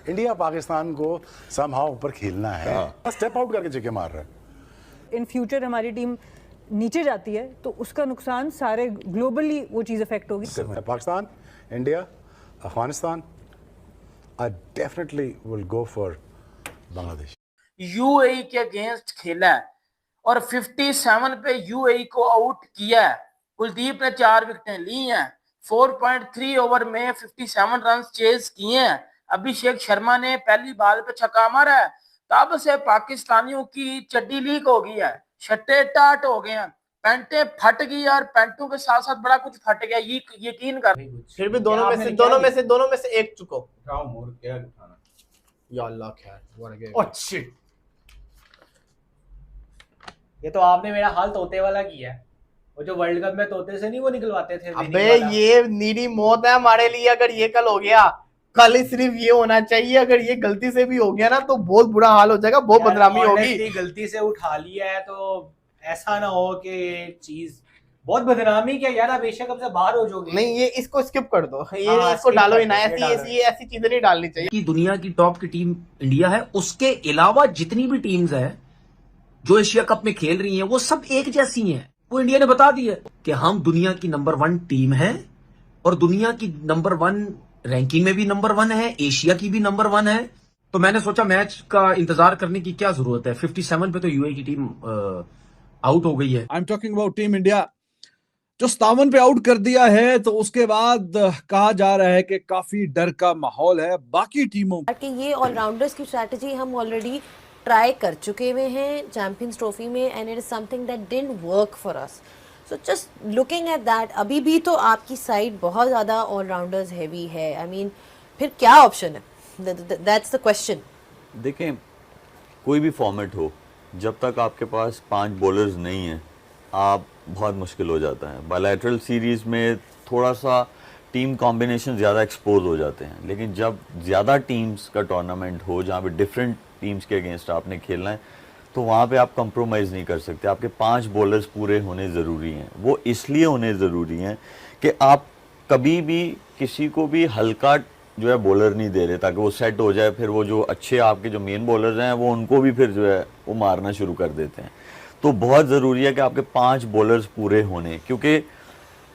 India Pakistan को somehow ऊपर खेलना है, स्टेप आउट करके छक्के मार रहा है। इन फ्यूचर हमारी टीम नीचे जाती है तो उसका नुकसान सारे ग्लोबली वो चीज़ इफेक्ट होगी। Pakistan, India, Afghanistan, I definitely will go for Bangladesh. UAE के अगेंस्ट खेला है और 57 पे यूएई को आउट किया है। कुलदीप ने 4 विकेटें ली हैं, 4.3 ओवर में 57 रन चेज किए हैं। अभिषेक शर्मा ने पहली बाल पे छक्का मारा है। तब से पाकिस्तानियों की चड्डी लीक हो गई है, छट्टे टाट हो गए हैं, पैंटें फट गई और पैंटों के साथ साथ बड़ा कुछ फट गया। ये यकीन कर, फिर भी दोनों में से एक चुको। या अल्लाह खैर, व्हाट अ शिट। ये तो आपने मेरा हाल तोते वाला किया है। वो जो वर्ल्ड कप में तोते से नहीं वो निकलवाते थे। अबे ये नीडी मौत है हमारे लिए अगर ये कल हो गया। कल सिर्फ ये होना चाहिए, अगर ये गलती से भी हो गया ना तो बहुत बुरा हाल हो जाएगा, बहुत बदनामी होगी। गलती से उठा लिया है तो ऐसा ना हो कि चीज बहुत बदनामी क्या यार, बेशक अब से बाहर हो जाओगे। नहीं, ये इसको स्किप कर दो, ये इसको डालो ही ना, ऐसी चीजें नहीं डालनी चाहिए। कि दुनिया की टॉप की टीम इंडिया है, उसके अलावा जितनी भी टीम्स हैं जो एशिया कप में खेल रही हैं वो सब एक जैसी हैं। वो इंडिया ने बता दिया कि हम दुनिया की नंबर 1 टीम है और दुनिया की नंबर 1 रैंकिंग में भी नंबर 1 है, एशिया की भी नंबर 1 है। तो मैंने सोचा मैच का इंतजार करने की क्या जरूरत है। 57 पे तो यूएई की टीम आउट हो गई है। I am talking about team India जो 57 पे आउट कर दिया है, तो उसके बाद कहा जा रहा है कि काफी डर का माहौल है बाकी टीमों कि ये ऑलराउंडर्स की स्ट्रैटेजी हम ऑलरेडी ट्राई कर चुके हुए हैं चैंपियंस ट्रॉफी में and it is something that didn't work for us. So just looking at that, अभी भी तो आपकी साइड बहुत ज्यादा ऑलराउंडर्स हैवी है। आई मीन फिर क्या ऑप्शन है? That's the question. देखें, कोई भी फॉर्मेट हो, जब तक आपके पास 5 बॉलर्स नहीं हैं, आप बहुत मुश्किल हो जाता है। बायलैटरल सीरीज में थोड़ा सा टीम कॉम्बिनेशन ज़्यादा एक्सपोज हो जाते हैं, लेकिन जब ज़्यादा टीम्स का टूर्नामेंट हो जहाँ पे डिफरेंट टीम्स के अगेंस्ट आपने खेलना है, तो वहाँ पे आप कंप्रोमाइज़ नहीं कर सकते। आपके 5 बॉलर्स पूरे होने ज़रूरी हैं। वो इसलिए होने ज़रूरी हैं कि आप कभी भी किसी को भी हल्का जो है बॉलर नहीं दे रहे, ताकि वो सेट हो जाए। फिर वो जो अच्छे आपके जो मेन बॉलर्स हैं वो उनको भी फिर जो है वो मारना शुरू कर देते हैं। तो बहुत ज़रूरी है कि आपके 5 बॉलर्स पूरे होने, क्योंकि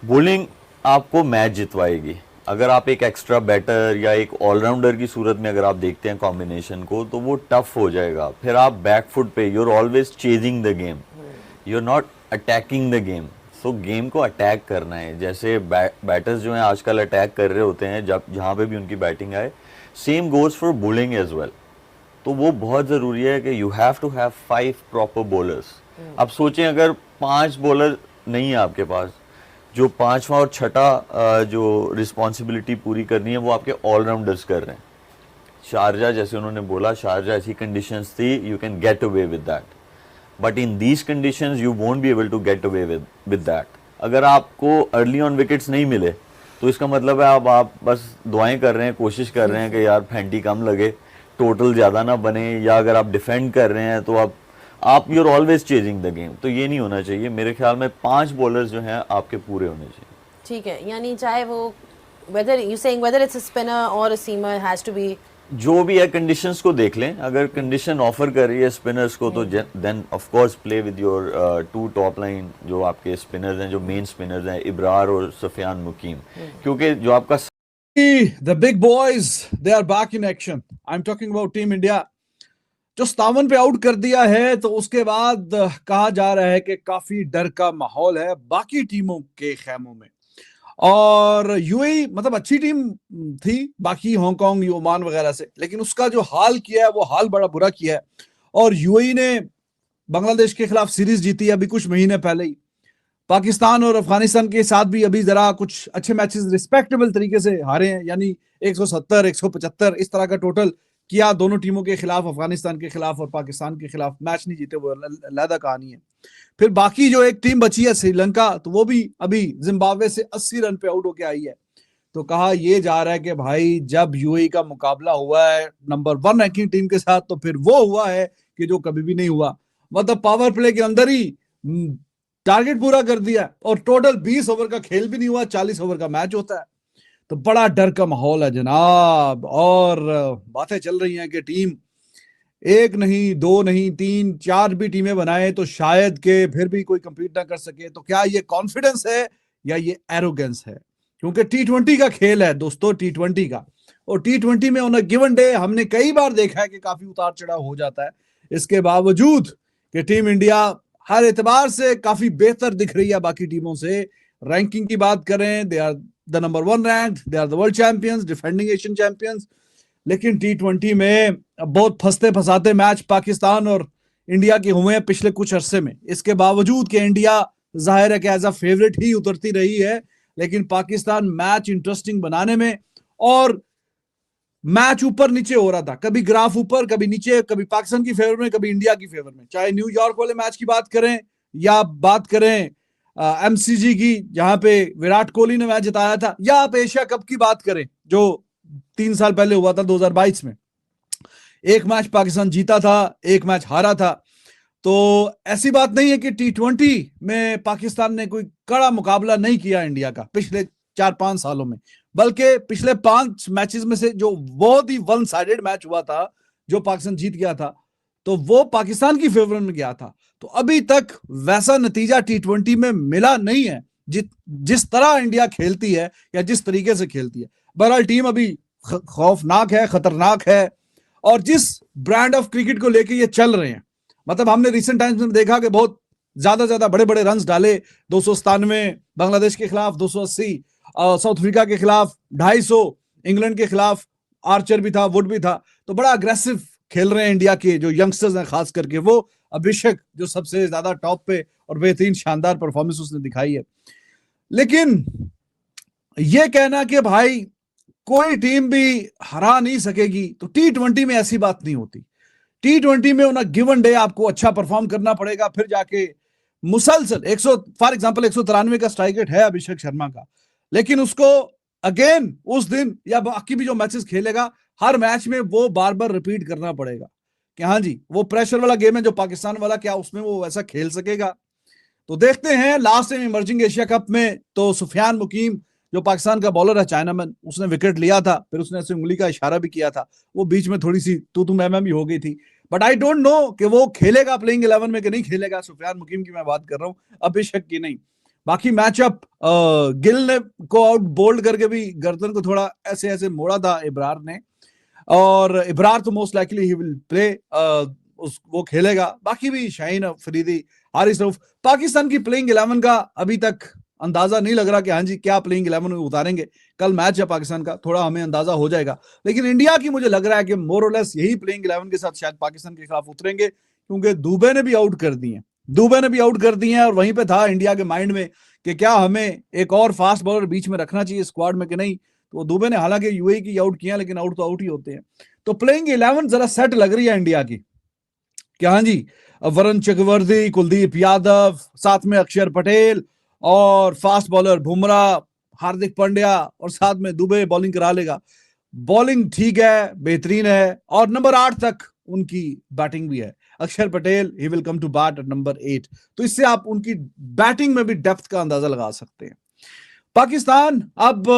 बॉलिंग आपको मैच जितवाएगी। अगर आप एक एक्स्ट्रा बैटर या एक ऑलराउंडर की सूरत में अगर आप देखते हैं कॉम्बिनेशन को, तो वो टफ हो जाएगा। फिर आप बैकफुट पे, you are always chasing the game, you are not attacking the game. So game को अटैक करना है, जैसे बैटर्स जो हैं आजकल अटैक कर रहे होते हैं जब जहाँ पे भी उनकी बैटिंग आए। Same goes for bowling as well. तो वो बहुत ज़रूरी है कि you have to have 5 proper bowlers. अब सोचें अगर 5 बॉलर नहीं है आपके पास, जो 5वां और छठा जो रिस्पॉन्सिबिलिटी पूरी करनी है वो आपके ऑलराउंडर्स कर रहे हैं। शारजा, जैसे उन्होंने बोला, शारजा ऐसी कंडीशंस थी, you can get away with that, but in these conditions you won't be able to get away with that. अगर आपको अर्ली ऑन विकेट्स नहीं मिले तो इसका मतलब है अब आप बस दुआएं कर रहे हैं, कोशिश कर रहे हैं कि यार फेंटी कम लगे, टोटल ज़्यादा ना बने, या अगर आप डिफेंड कर रहे हैं तो आप you are always chasing the game. तो ये नहीं होना चाहिए। मेरे ख्याल में 5 बॉलर्स जो हैं आपके पूरे होने चाहिए। ठीक है, यानी चाहे वो whether it's a spinner or a seamer has to be, जो भी है कंडीशंस को देख लें। अगर कंडीशन ऑफर कर रही है स्पिनर्स को तो then of course play with your 2 top line जो आपके स्पिनर्स हैं, जो मेन स्पिनर्स हैं, इब्रार और सुफियान मुकीम, क्योंकि जो आपका The big boys, they are back in action. I'm talking about Team India. जो 57 पे आउट कर दिया है, तो उसके बाद कहा जा रहा है कि काफी डर का माहौल है बाकी टीमों के खेमों में। और यूएई मतलब अच्छी टीम थी बाकी हांगकांग, ओमान वगैरह से, लेकिन उसका जो हाल किया है वो हाल बड़ा बुरा किया है। और यूएई ने बांग्लादेश के खिलाफ सीरीज जीती अभी कुछ महीने पहले ही। पाकिस्तान और अफगानिस्तान के साथ भी अभी जरा कुछ अच्छे मैचेस रिस्पेक्टेबल तरीके से हारे हैं, यानी 170, 175 इस तरह का टोटल किया दोनों टीमों के खिलाफ, अफगानिस्तान के खिलाफ और पाकिस्तान के खिलाफ। मैच नहीं जीते, वो अलग कहानी है। फिर बाकी जो एक टीम बची है श्रीलंका, तो वो भी अभी जिम्बाब्वे से 80 रन पे आउट होके आई है। तो कहा यह जा रहा है कि भाई जब यूएई का मुकाबला हुआ है नंबर 1 रैंकिंग टीम के साथ, तो फिर वो हुआ है कि जो कभी भी नहीं हुआ। मतलब पावर प्ले के अंदर ही टारगेट पूरा कर दिया और टोटल 20 ओवर का खेल भी नहीं हुआ, 40 ओवर का मैच होता है। तो बड़ा डर का माहौल है जनाब। और बातें चल रही हैं कि टीम एक नहीं, दो नहीं, तीन, चार भी टीमें बनाए तो शायद के फिर भी कोई कंपीट ना कर सके। तो क्या ये कॉन्फिडेंस है या ये एरोगेंस है? क्योंकि T20 का खेल है दोस्तों, T20 का, और T20 में ऑन अ गिवन डे हमने कई बार देखा है कि काफी उतार चढ़ाव हो जाता है। इसके बावजूद कि टीम इंडिया हर एतबार से काफी बेहतर दिख रही है बाकी टीमों से। रैंकिंग की बात करें, they are the number 1 ranked, they are the world champions, defending Asian champions. लेकिन T20 में बहुत फंसते फंसाते मैच पाकिस्तान और इंडिया के हुए हैं पिछले कुछ अरसे में। इसके बावजूद कि इंडिया जाहिर है कि एज अ फेवरेट ही उतरती रही है, लेकिन पाकिस्तान मैच इंटरेस्टिंग बनाने में, और मैच ऊपर नीचे हो रहा था, कभी ग्राफ ऊपर कभी नीचे, कभी पाकिस्तान की फेवर में कभी इंडिया की फेवर में। चाहे न्यूयॉर्क वाले मैच की बात करें या बात करें MCG की जहां पे विराट कोहली ने मैच जिताया था, या आप एशिया कप की बात करें जो 3 साल पहले हुआ था 2022 में। एक मैच पाकिस्तान जीता था, एक मैच हारा था। तो ऐसी बात नहीं है कि T20 में पाकिस्तान ने कोई कड़ा मुकाबला नहीं किया इंडिया का पिछले 4-5 सालों में, बल्कि पिछले 5 मैचेस में से जो बहुत ही वन साइडेड मैच हुआ था, जो पाकिस्तान जीत गया था, तो वो पाकिस्तान की फेवर में गया था। तो अभी तक वैसा नतीजा T20 में मिला नहीं है जिस तरह इंडिया खेलती है या जिस तरीके से खेलती है। बहरहाल टीम अभी खौफनाक है, खतरनाक है, और जिस ब्रांड ऑफ क्रिकेट को लेके ये चल रहे हैं, मतलब हमने रिसेंट टाइम्स में देखा कि बहुत ज्यादा बड़े बड़े रन्स डाले। 297 बांग्लादेश के खिलाफ, 280 साउथ अफ्रीका के खिलाफ, 250 इंग्लैंड के खिलाफ, आर्चर भी था, वुड भी था। तो बड़ा अग्रेसिव खेल रहे हैं इंडिया के जो यंगस्टर्स हैं, खास करके वो अभिषेक जो सबसे ज्यादा टॉप पे, और बेहतरीन शानदार परफॉर्मेंस उसने दिखाई है। लेकिन ये कहना कि भाई कोई टीम भी हरा नहीं सकेगी, तो T20 में ऐसी बात नहीं होती। T20 में ऑन गिवन डे आपको अच्छा परफॉर्म करना पड़ेगा, फिर जाके मुसलसल 100 फॉर एग्जांपल 193 का स्ट्राइक रेट है अभिषेक शर्मा का, लेकिन उसको अगेन उस दिन या बाकी भी जो मैचेस खेलेगा, हर मैच में वो बार बार रिपीट करना पड़ेगा कि हाँ जी वो प्रेशर वाला गेम है जो पाकिस्तान वाला, क्या उसमें वो वैसा खेल सकेगा? तो देखते हैं। Last time emerging Asia cup में तो सुफियान मुकीम जो पाकिस्तान का बॉलर है, चाइनामैन, उसने विकेट लिया था, फिर उसने ऐसे उंगली का इशारा भी किया था, वो बीच में थोड़ी सी तू मैं भी हो गई थी। बट आई डोंट नो कि वो खेलेगा प्लेइंग 11 में कि नहीं खेलेगा। सुफियान मुकीम की मैं बात कर रहा हूँ, अभिषेक की नहीं। बाकी मैचअप गिल ने को आउट बोल्ड करके भी गर्दन को थोड़ा ऐसे ऐसे मोड़ा था इब्रार ने, और इब्रार तो most likely he will play, वो खेलेगा। बाकी भी शाहीन अफरीदी, हारिस रऊफ। पाकिस्तान की प्लेइंग 11 का अभी तक अंदाजा नहीं लग रहा कि हाँ जी क्या प्लेइंग 11 में उतारेंगे। कल मैच है पाकिस्तान का, थोड़ा हमें अंदाजा हो जाएगा। लेकिन इंडिया की मुझे लग रहा है कि मोर और लेस यही प्लेइंग 11 के साथ शायद पाकिस्तान के खिलाफ उतरेंगे, क्योंकि दुबे ने भी आउट कर दिए हैं, और वहीं पे था इंडिया के माइंड में कि क्या हमें एक और फास्ट बॉलर बीच में रखना चाहिए स्क्वाड में कि नहीं। तो दुबे ने हालांकि यूएई की आउट किया, लेकिन आउट तो आउट ही होते हैं। तो प्लेइंग 11 जरा सेट लग रही है इंडिया की कि हाँ जी वरुण चक्रवर्ती, कुलदीप यादव, साथ में अक्षर पटेल, और फास्ट बॉलर बुमराह, हार्दिक पांड्या, और साथ में दुबे बॉलिंग करा लेगा। बॉलिंग ठीक है, बेहतरीन है, और नंबर 8 तक उनकी बैटिंग भी है। Akshar Patel he will come to bat at number 8। तो इससे आप उनकी बैटिंग में भी डेप्थ का अंदाजा लगा सकते हैं। पाकिस्तान अब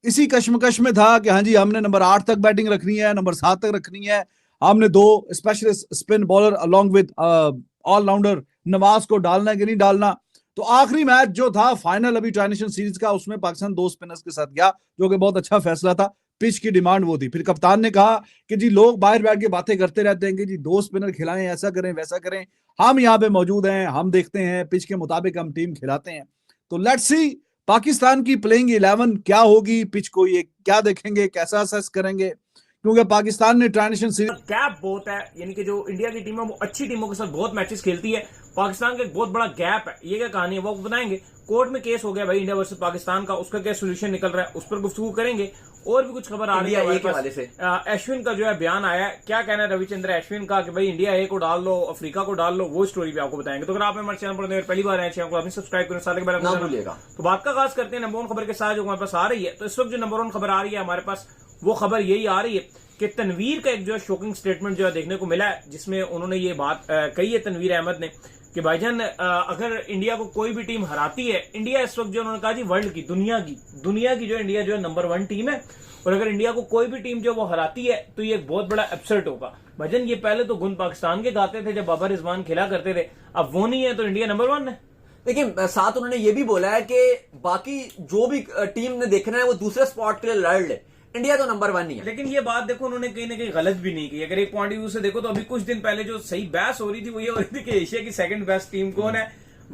इसी कश्मकश में था कि हाँ जी हमने नंबर 8 तक बैटिंग रखनी है, नंबर 7 तक रखनी है। हमने 2 specialist spin bowler along with allrounder Nawaz को डालना है कि नहीं डालना। तो आखिरी मैच जो था फाइनल अभी ट्रांजिशन सीरीज का, उसमें पाकिस्तान 2 स्पिनर्स के साथ गया, जो कि बहुत अच्छा फैसला था। पिच की डिमांड वो थी। फिर कप्तान ने कहा कि जी लोग बाहर बैठ के बातें करते रहते हैं कि जी 2 स्पिनर खिलाएं, ऐसा करें वैसा करें, हम यहाँ पे मौजूद हैं, हम देखते हैं पिच के मुताबिक हम टीम खिलाते हैं। तो लेट्स सी पाकिस्तान की प्लेइंग 11 क्या होगी, पिच को ये क्या देखेंगे, कैसा असेस करेंगे, क्योंकि पाकिस्तान ने ट्रांजिशन सीरीज गैप बहुत है, यानी कि जो इंडिया की टीम है वो अच्छी टीमों के साथ बहुत मैचेस खेलती है, पाकिस्तान का एक बहुत बड़ा गैप है। ये क्या कहानी है वो बताएंगे। कोर्ट में केस हो गया भाई इंडिया वर्सेस पाकिस्तान का, उसका क्या सोल्यूशन निकल रहा है उस पर गुफ्तगू करेंगे। और भी कुछ खबर आ रही है हमारे पास। अश्विन का जो है बयान आया है, क्या कहना है रविचंद्र अश्विन का कि भाई इंडिया ए को डाल लो, अफ्रीका को डाल लो, वो स्टोरी भी आपको बताएंगे। तो अगर आप हमारे चैनल पर पहली बार आए चैनल को सब्सक्राइब करें, साल के बारे में भूलिएगा। तो बात का आगाज करते हैं नंबर 1 खबर के साथ जो हमारे पास आ रही है। तो इस वक्त जो नंबर 1 खबर आ रही है हमारे पास, वो खबर यही आ रही है कि तनवीर का एक जो है शॉकिंग स्टेटमेंट जो है देखने को मिला है, जिसमें उन्होंने ये बात कही है तनवीर अहमद ने कि भाईजान अगर इंडिया को कोई भी टीम हराती है, इंडिया इस वक्त जो उन्होंने कहा जी वर्ल्ड की, दुनिया की जो इंडिया जो है नंबर 1 टीम है, और अगर इंडिया को कोई भी टीम जो वो हराती है तो ये एक बहुत बड़ा अपसेट होगा। भाईजान ये पहले तो गुन पाकिस्तान के गाते थे जब बाबर रिजवान खेला करते थे, अब वो नहीं है तो इंडिया नंबर 1 है। देखिए साथ उन्होंने ये भी बोला है कि बाकी जो भी टीम ने देखना है वो दूसरे स्पॉट के लिए लड़ ले, इंडिया तो नंबर 1 ही है। लेकिन ये बात देखो उन्होंने कहीं ना कहीं गलत भी नहीं की। अगर एक पॉइंट ऑफ व्यू से देखो तो अभी कुछ दिन पहले जो सही बहस हो रही थी वो ये हो रही थी कि एशिया की सेकंड बेस्ट टीम कौन है।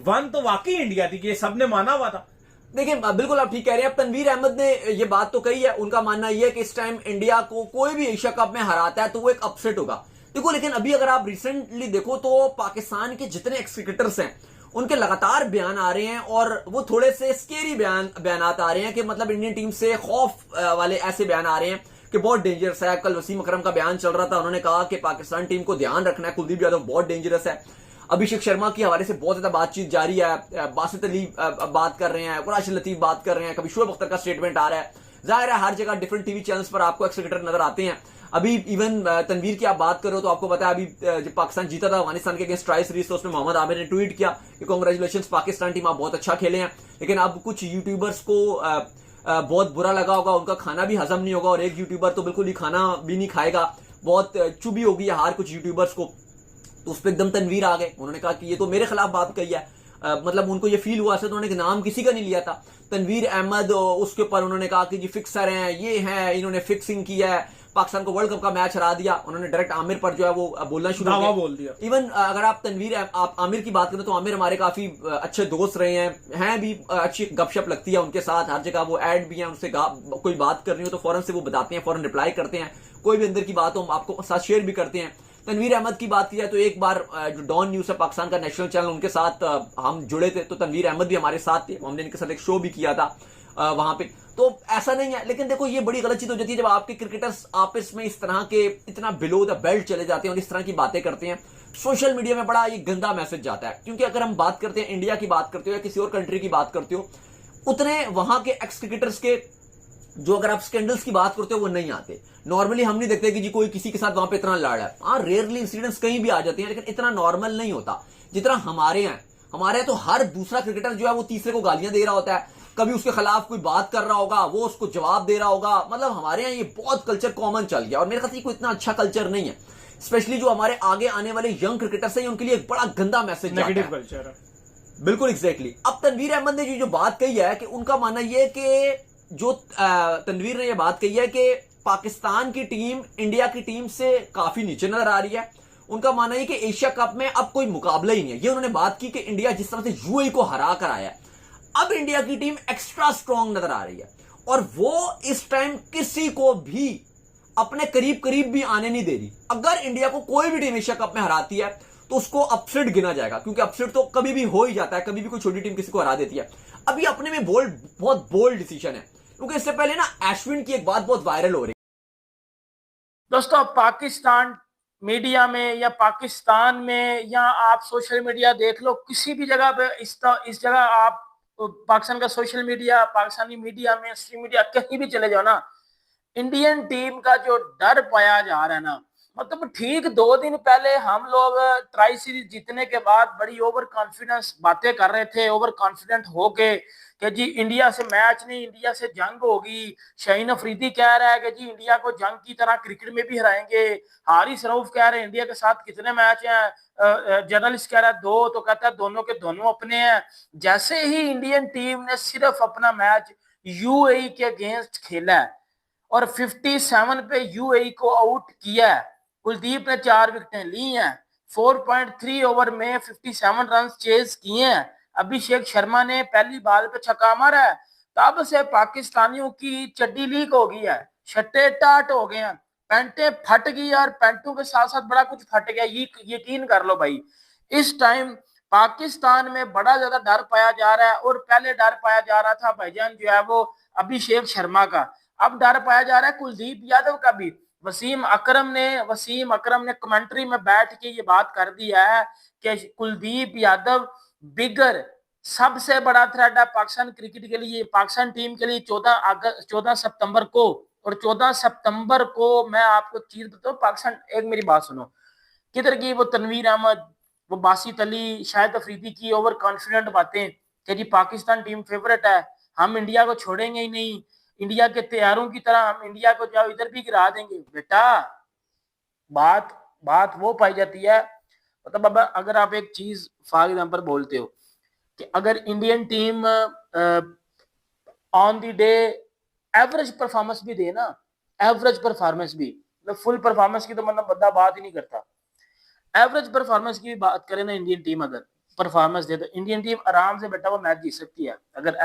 1 तो वाकई इंडिया थी, ये सबने माना हुआ था। देखिए बिल्कुल आप ठीक कह रहे हैं। अब तनवीर अहमद ने ये बात तो कही है, उनका मानना यह है कि इस टाइम इंडिया को कोई भी एशिया कप में हराता है तो वो एक अपसेट होगा। देखो लेकिन अभी अगर आप रिसेंटली देखो तो पाकिस्तान के जितने एक्स क्रिकेटर्स हैं उनके लगातार बयान आ रहे हैं और वो थोड़े से स्केरी बयानात आ रहे हैं कि मतलब इंडियन टीम से खौफ वाले ऐसे बयान आ रहे हैं कि बहुत डेंजरस है। कल वसीम अकरम का बयान चल रहा था, उन्होंने कहा कि पाकिस्तान टीम को ध्यान रखना है, कुलदीप यादव बहुत डेंजरस है। अभिषेक शर्मा की हवाले से बहुत ज्यादा बातचीत जारी है, बासित अली बात कर रहे हैं, कुराश लतीफ बात कर रहे हैं, कभी शोएब अख्तर का स्टेटमेंट आ रहा है। जाहिर है हर जगह डिफरेंट टीवी चैनल्स पर आपको एक्स क्रिकेटर नजर आते हैं। अभी इवन तनवीर की आप बात करो तो आपको पता है अभी जब पाकिस्तान जीता था अफगानिस्तान के अगेंस्ट ट्राई सीरीज तो उसमें मोहम्मद आमिर ने ट्वीट किया कि कांग्रेचुलेशंस पाकिस्तान टीम, आप बहुत अच्छा खेले हैं। लेकिन अब कुछ यूट्यूबर्स को बहुत बुरा लगा होगा, उनका खाना भी हजम नहीं होगा और एक यूट्यूबर तो बिल्कुल ही खाना भी नहीं खाएगा, बहुत चुभी होगी हार कुछ यूट्यूबर्स को। तो उस पर एकदम तनवीर आ गए, उन्होंने कहा कि ये तो मेरे खिलाफ बात कही है। मतलब उनको ये फील हुआ, तो उन्होंने नाम किसी का नहीं लिया था। तनवीर अहमद उसके ऊपर उन्होंने कहा कि जी फिक्सर हैं, ये हैं, इन्होंने फिक्सिंग की है, पाकिस्तान को वर्ल्ड कप का मैच हरा दिया। उन्होंने डायरेक्ट आमिर पर जो है वो बोलना शुरू किया, बोल दिया। इवन अगर आप आमिर की बात करें तो आमिर हमारे काफी अच्छे दोस्त रहे हैं भी, अच्छी गपशप लगती है उनके साथ, हर जगह वो ऐड भी हैं, उनसे कोई बात करनी हो तो फौरन से वो बताते हैं, फौरन रिप्लाई करते हैं, कोई भी अंदर की बात हो हम आपको साथ शेयर भी करते हैं। तनवीर अहमद की बात की जाए तो एक बार जो डॉन न्यूज है पाकिस्तान का नेशनल चैनल, उनके साथ हम जुड़े थे तो तनवीर अहमद भी हमारे साथ थे, हमने इनके साथ एक शो भी किया था वहां पे। तो ऐसा नहीं है, लेकिन देखो ये बड़ी गलत चीज हो जाती है जब आपके क्रिकेटर्स आपस में इस तरह के इतना बिलो द बेल्ट चले जाते हैं और इस तरह की बातें करते हैं। सोशल मीडिया में बड़ा ये गंदा मैसेज जाता है, क्योंकि अगर हम बात करते हैं इंडिया की बात करते हो या किसी और कंट्री की बात करते हो, उतने वहां के एक्स क्रिकेटर्स के जो अगर आप स्कैंडल्स की बात करते हो वो नहीं आते। नॉर्मली हम नहीं देखते कि जी कोई किसी के साथ वहां पे इतना लड़ है। हाँ रेयरली इंसिडेंट्स कहीं भी आ जाते हैं, लेकिन इतना नॉर्मल नहीं होता जितना हमारे हैं। हमारे तो हर दूसरा क्रिकेटर जो है वो तीसरे को गालियां दे रहा होता है, कभी उसके खिलाफ कोई बात कर रहा होगा, वो उसको जवाब दे रहा होगा। मतलब हमारे यहाँ ये बहुत कल्चर कॉमन चल गया और मेरे ख्याल से कोई इतना अच्छा कल्चर नहीं है। स्पेशली जो हमारे आगे आने वाले यंग क्रिकेटर्स हैं उनके लिए एक बड़ा गंदा मैसेज जाता है। कल्चर है बिल्कुल एग्जैक्टली। अब तनवीर अहमद ने जो बात कही है कि उनका मानना यह है कि जो तनवीर ने यह बात कही है कि पाकिस्तान की टीम इंडिया की टीम से काफी नीचे नजर आ रही है। उनका मानना है कि एशिया कप में अब कोई मुकाबला ही नहीं है। ये उन्होंने बात की कि इंडिया जिस तरह से यूएई को हरा कर आया है, अब इंडिया की टीम एक्स्ट्रा स्ट्रांग नजर आ रही है और वो इस टाइम किसी को भी अपने करीब करीब भी आने नहीं दे रही। अगर इंडिया को कोई भी टीम एशिया कप में हराती है तो उसको अपसेट गिना जाएगा, क्योंकि अपसेट तो कभी भी हो ही जाता है, कभी भी कोई छोटी टीम किसी को हरा देती है। अभी अपने में बहुत बोल्ड डिसीजन है, क्योंकि इससे पहले ना अश्विन की एक बात बहुत वायरल हो रही है। दोस्तों पाकिस्तान मीडिया में या पाकिस्तान में या आप सोशल मीडिया देख लो, किसी भी जगह पे इस जगह आप पाकिस्तान का सोशल मीडिया, पाकिस्तानी मीडिया में स्ट्रीम मीडिया कहीं भी चले जाओ ना, इंडियन टीम का जो डर पाया जा रहा है ना, मतलब ठीक 2 दिन पहले हम लोग ट्राई सीरीज जीतने के बाद बड़ी ओवर कॉन्फिडेंस बातें कर रहे थे, ओवर कॉन्फिडेंट होके कि जी इंडिया से मैच नहीं, इंडिया से जंग होगी। शाहीन अफरीदी कह रहा है कि जी इंडिया को जंग की तरह क्रिकेट में भी हराएंगे। हारिस रऊफ कह रहे हैं इंडिया के साथ कितने मैच हैं, जर्नलिस्ट कह रहा है 2, तो कहता है दोनों के दोनों अपने हैं। जैसे ही इंडियन टीम ने सिर्फ अपना मैच यूएई के अगेंस्ट खेला है और 57 पे यूएई को आउट किया है, कुलदीप ने 4 विकेटें ली हैं, 4.3 ओवर में 57 रन चेज किए हैं, अभिषेक शर्मा ने पहली बाल पे छक्का मारा है, तब से पाकिस्तानियों की चड्डी लीक हो गई है, छट्टे टाट हो गए हैं, पैंटें फट गई और पैंटों के साथ साथ बड़ा कुछ फट गया। ये यकीन कर लो भाई, इस टाइम पाकिस्तान में बड़ा ज्यादा डर पाया जा रहा है। और पहले डर पाया जा रहा था भाईजान जो है वो अभिषेक शर्मा का, अब डर पाया जा रहा है कुलदीप यादव का भी। वसीम अकरम ने कमेंट्री में बैठ के ये बात कर दिया है कि कुलदीप यादव बिगर सबसे बड़ा थ्रेट है पाकिस्तान क्रिकेट के लिए, पाकिस्तान टीम के लिए। 14 सितंबर को, और 14 सितंबर को मैं आपको चीज बताऊं, पाकिस्तान, एक मेरी बात सुनो, किधर गई वो तनवीर अहमद, वो बासित अली, शाहिद अफरीदी की ओवर कॉन्फिडेंट बातें कि जी पाकिस्तान टीम फेवरेट है, हम इंडिया को छोड़ेंगे ही नहीं, इंडिया के तैयारों की तरह हम इंडिया को जाओ इधर भी गिरा देंगे। बेटा बात वो पाई जाती है, मतलब अब अगर आप एक चीज फॉर एग्जांपल बोलते हो कि अगर Indian team on the day average performance भी दे ना, एवरेज परफॉर्मेंस भी, मतलब फुल परफॉर्मेंस की तो मतलब बंदा बात ही नहीं करता, एवरेज परफॉर्मेंस की भी बात करें ना, इंडियन टीम अगर परफॉर्मेंस दे तो इंडियन टीम आराम से बेटा वो मैच जीत सकती है, अगर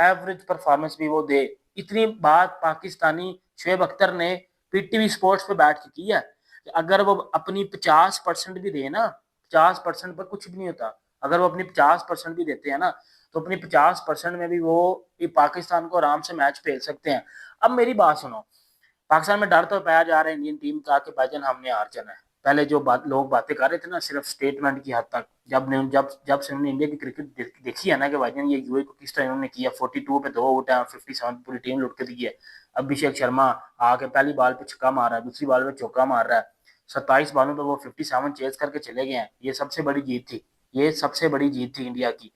एवरेज परफॉर्मेंस भी वो दे। इतनी बात पाकिस्तानी शुएब अख्तर ने पीटीवी स्पोर्ट्स पे बैठ के की है कि अगर वो अपनी 50% भी दे ना, 50% पर कुछ भी नहीं होता, अगर वो अपनी 50% भी देते हैं ना तो अपनी 50% में भी वो पाकिस्तान को आराम से मैच खेल सकते हैं। अब मेरी बात सुनो, पाकिस्तान में डर तो पाया जा रहा है इंडियन टीम का कि भाईजान हमने हार जाना है। पहले जो लोग बातें कर रहे थे ना सिर्फ स्टेटमेंट की हद तक, जब से उन्होंने इंडिया की क्रिकेट देखी है ना कि भाईजान ये यूएई को किस तरह इन्होंने किया, 42 पे 2 आउट है, 57 पूरी टीम लुट के दी है। अभिषेक शर्मा आके पहली बॉल पे छक्का मार रहा है, दूसरी बॉल पे चौका मार रहा है, 27 बॉलों पे वो 57 चेज करके चले गए हैं। ये सबसे बड़ी जीत थी, ये सबसे बड़ी जीत थी इंडिया की।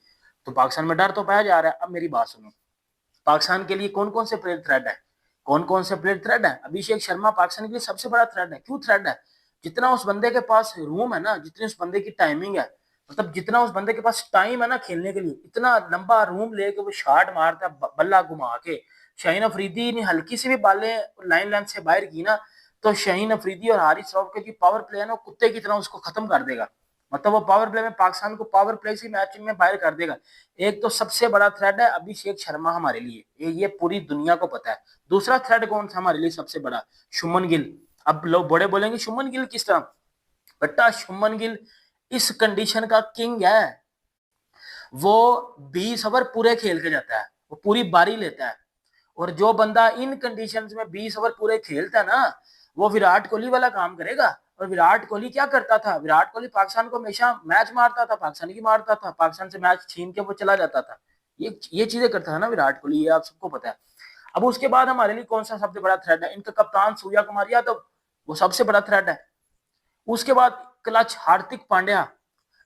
तो पाकिस्तान में डर तो पाया जा रहा है। अब मेरी बात सुनो, पाकिस्तान के लिए कौन कौन से प्लेयर थ्रेड है, कौन कौन से प्लेयर थ्रेड है? अभिषेक शर्मा पाकिस्तान के लिए सबसे बड़ा थ्रेड है। क्यों थ्रेड है? जितना उस बंदे के पास रूम है ना, जितनी उस बंदे की टाइमिंग है, मतलब जितना उस बंदे के पास टाइम है ना खेलने के लिए, इतना लंबा रूम लेके वो शॉट मारता है बल्ला घुमा के। शाहीन अफरीदी ने हल्की सी भी बालें लाइन लेंथ से बाहर की ना तो शाहीन अफरीदी और हारिस रऊफ के जो पावर प्ले है ना कुत्ते की तरह उसको खत्म कर देगा। मतलब वो पावर प्ले में पाकिस्तान को पावर प्ले से मैच में बाहर कर देगा। एक तो सबसे बड़ा थ्रेड है अभिषेक शर्मा हमारे लिए, ये पूरी दुनिया को पता है। दूसरा थ्रेड कौन सा हमारे लिए सबसे बड़ा? शुभमन गिल। अब लोग बड़े बोलेंगे शुभमन गिल किस तरह? बेटा शुभमन गिल इस कंडीशन का किंग है, वो 20 ओवर पूरे खेल के जाता है, वो पूरी बारी लेता है। और जो बंदा इन कंडीशंस में 20 ओवर पूरे खेलता है ना, वो विराट कोहली वाला काम करेगा। और विराट कोहली क्या करता था? विराट कोहली पाकिस्तान को हमेशा मैच मारता था, पाकिस्तान की मारता था, पाकिस्तान से मैच छीन के वो चला जाता था। ये चीजें करता था ना विराट कोहली, ये आप सबको पता है। अब उसके बाद हमारे लिए कौन सा सबसे बड़ा थ्रेड है? इनका कप्तान सूर्या कुमार यादव, वो सबसे बड़ा थ्रेड है। उसके बाद क्लच हार्दिक पांड्या,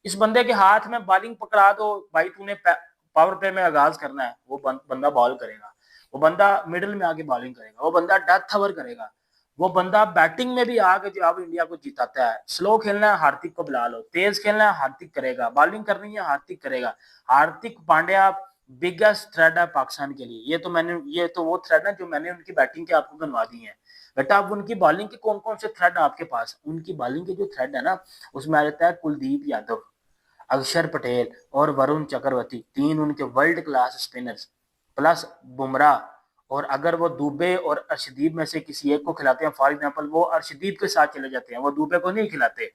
इस बंदे के हाथ में बॉलिंग पकड़ा दो भाई, तूने पावर प्ले में आगाज करना है, वो बंदा बॉल करेगा, वो बंदा मिडिल में आके बॉलिंग करेगा, वो बंदा डेथ ओवर करेगा, वो बंदा बैटिंग में भी आके जो अब इंडिया को जिताता है। स्लो खेलना है हार्दिक को बुला लो, तेज खेलना है हार्दिक करेगा, बॉलिंग करनी है हार्दिक करेगा। हार्दिक पांड्या बिगेस्ट थ्रेड है पाकिस्तान के लिए। ये तो वो थ्रेड है जो मैंने उनकी बैटिंग के आपको गिनवा दी है। बेटा अब उनकी बॉलिंग के कौन कौन से थ्रेड है आपके पास? उनकी बॉलिंग के जो थ्रेड है ना उसमें आ जाता है कुलदीप यादव, अक्षर पटेल और वरुण चक्रवर्ती, 3 उनके world class spinners, plus Bumrah. और अगर वो दुबे और अर्शदीप में से किसी एक को खिलाते हैं, फॉर एग्जांपल वो अर्शदीप के साथ चले जाते हैं, वो दुबे को नहीं खिलाते,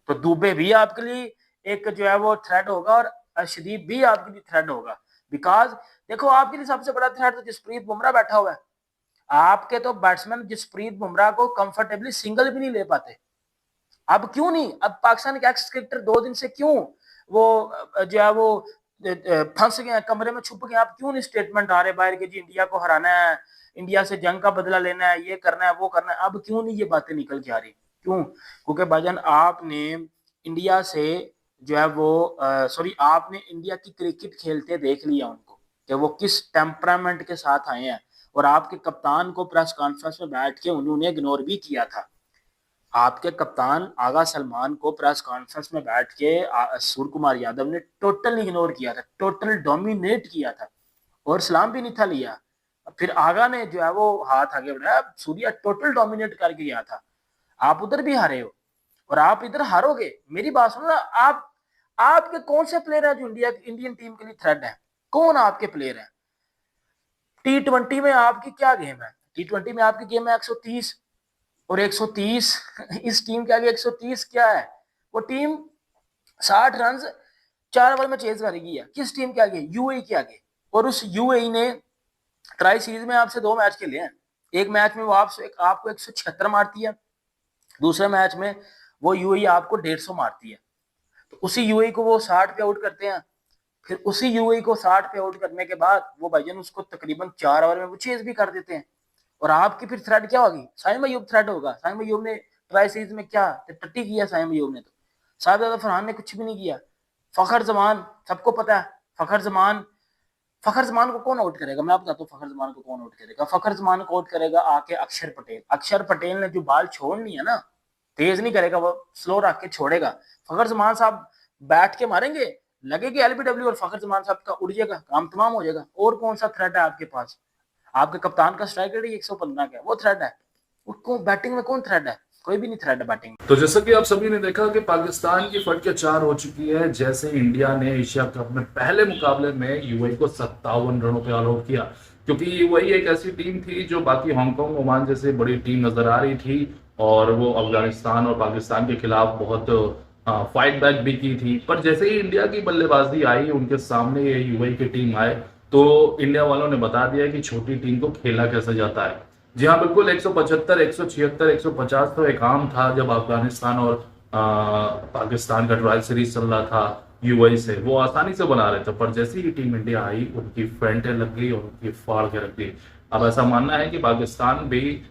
तो दुबे भी आपके लिए एक जो है वो थ्रेड होगा और अर्शदीप भी आपके लिए थ्रेड होगा। बिकॉज देखो आपके लिए सबसे बड़ा थ्रेड तो जसप्रीत बुमराह बैठा हुआ है। आपके तो बैट्समैन जसप्रीत बुमराह को कंफर्टेबली सिंगल भी नहीं ले पाते। अब क्यों नहीं? अब पाकिस्तान के एक्स क्रिकेटर 2 दिन से क्यों वो जो है वो फंस गए, कमरे में छुप गए? आप क्यों नहीं स्टेटमेंट आ रहे बाहर के जी इंडिया को हराना है, इंडिया से जंग का बदला लेना है, ये करना है वो करना है? अब क्यों नहीं ये बातें निकल के आ रही? क्यों? क्योंकि भाईजान आपने इंडिया से जो है वो सॉरी आपने इंडिया की क्रिकेट खेलते देख लिया उनको कि वो किस टेम्परामेंट के साथ आए हैं। और आपके कप्तान को प्रेस कॉन्फ्रेंस में बैठ के उन्होंने इग्नोर भी किया था। आपके कप्तान आगा सलमान को प्रेस कॉन्फ्रेंस में बैठ के सूर्य कुमार यादव ने टोटल इग्नोर किया था, टोटल डोमिनेट किया था और सलाम भी नहीं था लिया। फिर आगा ने जो है वो हाथ आगे बढ़ाया, सूर्या टोटल डोमिनेट करके गया था। आप उधर भी हारे हो और आप इधर हारोगे। मेरी बात सुनो ना, आपके कौन से प्लेयर है जो इंडियन टीम के लिए थ्रेड है? कौन आपके प्लेयर है? T20 में आपकी क्या गेम है? T20 में आपकी गेम है 130 और 130 इस टीम के आगे 130 क्या है? वो टीम 60 रन 4 ओवर में चेज करेगी है। किस टीम के आगे? यूएई के आगे। और उस यूएई ने ट्राई सीरीज में आपसे 2 मैच खेले हैं। एक मैच में वो आपको 176 मारती है, दूसरे मैच में वो यूएई आपको 150 मारती है। तो उसी यूएई को वो 60 पे आउट करते हैं। फिर उसी यूएई को 60 पे आउट करने के बाद वो भाईजान उसको तकरीबन 4 ओवर में वो चेज भी कर देते हैं। और आपकी फिर थ्रेड क्या होगी? साइम अयूब थ्रेड होगा। साइम अयूब ने ट्राई सीरीज में क्या टट्टी किया? साइम अयूब ने तो साहिबजादा फरहान ने कुछ भी नहीं किया। फखर जमान, सबको पता है फखर जमान को कौन आउट करेगा? मैं बताता हूँ फखर जमान को कौन आउट करेगा। फखर जमान को आउट करेगा आके अक्षर पटेल। अक्षर पटेल ने जो बॉल छोड़नी है ना, तेज नहीं करेगा, वो स्लो रख के छोड़ेगा। फखर जमान साहब बैठ के मारेंगे, लगेगी एलबीडब्ल्यू और फखर जमान साहब का उड़ जाएगा, काम तमाम हो जाएगा। और कौन सा थ्रेट है आपके पास? आपके कप्तान का स्ट्राइक रेट 115 का, वो थ्रेट है। उसको बैटिंग में कौन थ्रेट है? कोई भी नहीं थ्रेट है बैटिंग में। तो जैसा कि आप सभी ने देखा कि पाकिस्तान की फटके 4 हो चुकी है, जैसे इंडिया ने एशिया कप में पहले मुकाबले में यूएई को 57 रनों पे ऑल आउट किया, क्योंकि यूएई एक ऐसी टीम थी जो बाकी हांगकांग, ओमान जैसे बड़ी टीम नजर आ रही थी और वो अफगानिस्तान और पाकिस्तान के खिलाफ बहुत फाइट बैक भी की थी। पर जैसे ही इंडिया की बल्लेबाजी आई, उनके सामने ये यूएई की टीम आए, तो इंडिया वालों ने बता दिया कि छोटी टीम को खेला कैसे जाता है। जी हाँ, बिल्कुल 175, 176, 150 तो एक आम था जब अफगानिस्तान और पाकिस्तान का ट्रायल सीरीज चल रहा था यूएई से, वो आसानी से बना रहे थे। पर जैसे ही टीम इंडिया आई, उनकी फ्रंटें लग गई और उनकी फाड़ के रख दी। अब ऐसा मानना है कि पाकिस्तान भी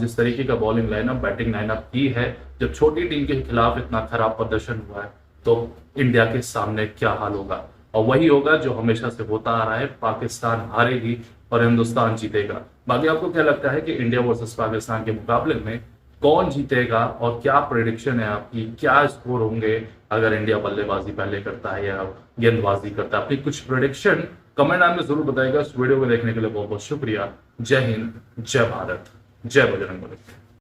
जिस तरीके का बॉलिंग लाइनअप, बैटिंग लाइनअप की है, जब छोटी टीम के खिलाफ इतना खराब प्रदर्शन हुआ है, तो इंडिया के सामने क्या हाल होगा। और वही होगा जो हमेशा से होता आ रहा है, पाकिस्तान हारेगी और हिंदुस्तान जीतेगा। बाकी आपको क्या लगता है कि इंडिया वर्सेस पाकिस्तान के मुकाबले में कौन जीतेगा और क्या प्रेडिक्शन है आपकी, क्या स्कोर होंगे अगर इंडिया बल्लेबाजी पहले करता है या गेंदबाजी करता है? अपनी कुछ प्रेडिक्शन कमेंट में जरूर बताइएगा। इस वीडियो को देखने के लिए बहुत बहुत शुक्रिया। जय हिंद, जय भारत, जय बजरंग बली।